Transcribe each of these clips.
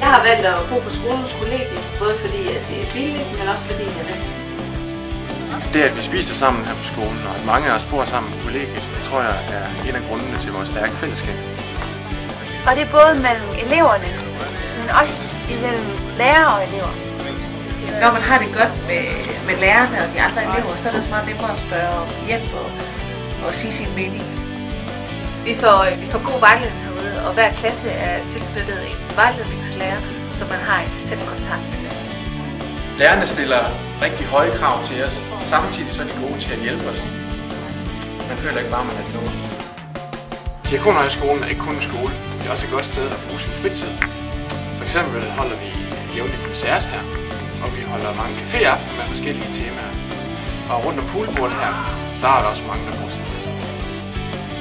Jeg har valgt at bo på skolens kollegie, både fordi at det er billigt, men også fordi det er rigtigt. Det, at vi spiser sammen her på skolen, og at mange af os bor sammen på kollegiet, tror jeg er en af grundene til vores stærke fællesskab. Og det er både mellem eleverne, men også mellem lærere og elever. Når man har det godt med lærerne og de andre elever, så er det også meget nemmere at spørge om hjælp og sige sin mening. Vi får god vejledning herude, og hver klasse er tilknyttet en vejledningslærer, som man har en tæt kontakt til. Lærerne stiller rigtig høje krav til os, samtidig så er de gode til at hjælpe os. Man føler ikke bare, at man er et nummer. Diakonhøjskolen er ikke kun en skole, det er også et godt sted at bruge sin fritid. For eksempel holder vi jævnligt koncert her, og vi holder mange caféaftener med forskellige temaer. Og rundt om poolbordet her, der er der også mange, der bruger sin fritid.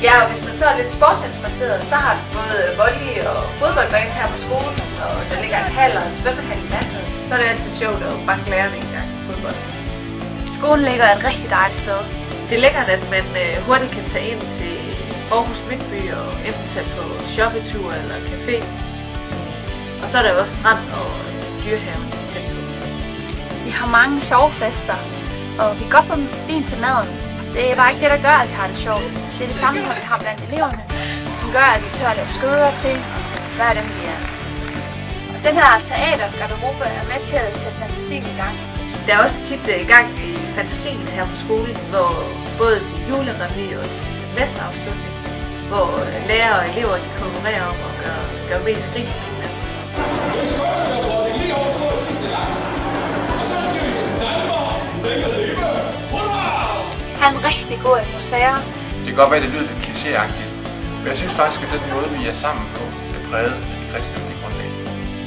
Ja, og hvis man så er lidt sportsinteresseret, så har vi både volley og fodboldbane her på skolen, og der ligger en hal og en svømmehal i nærheden. Så er det altid sjovt at banke lærerne en gang i fodbold. Skolen ligger et rigtig dejligt sted. Det er lækkert, at man hurtigt kan tage ind til Aarhus Midtby og enten tage på shoppetur eller café. Og så er der jo også strand og dyrehaven tæt på. Vi har mange sjove fester, og vi kan godt få vin til maden. Det er bare ikke det, der gør, at vi har det sjovt. Det er det samme, vi har blandt eleverne, som gør, at vi tør at lave skøder til, hvad dem vi er. Og den her teatergarderobe er med til at sætte fantasien i gang. Der er også tit gang i fantasien her på skolen, hvor både til julerevy og til semesterafslutning, hvor lærere og elever de konkurrerer om at gøre mest grin med hinanden. Har en rigtig god atmosfære. Det kan godt være, at det lyder lidt klichéagtigt, men jeg synes faktisk, at den måde, vi er sammen på, er præget af de kristne værdigrundlag.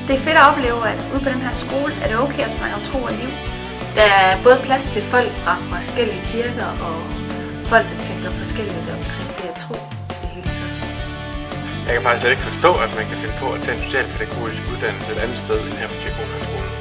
Det er fedt at opleve, at ude på den her skole er det okay at snakke om tro og liv. Der er både plads til folk fra forskellige kirker og folk, der tænker forskelligt omkring det at tro det hele taget. Jeg kan faktisk ikke forstå, at man kan finde på at tage en socialpædagogisk uddannelse et andet sted end her på Diakonhøjskolen.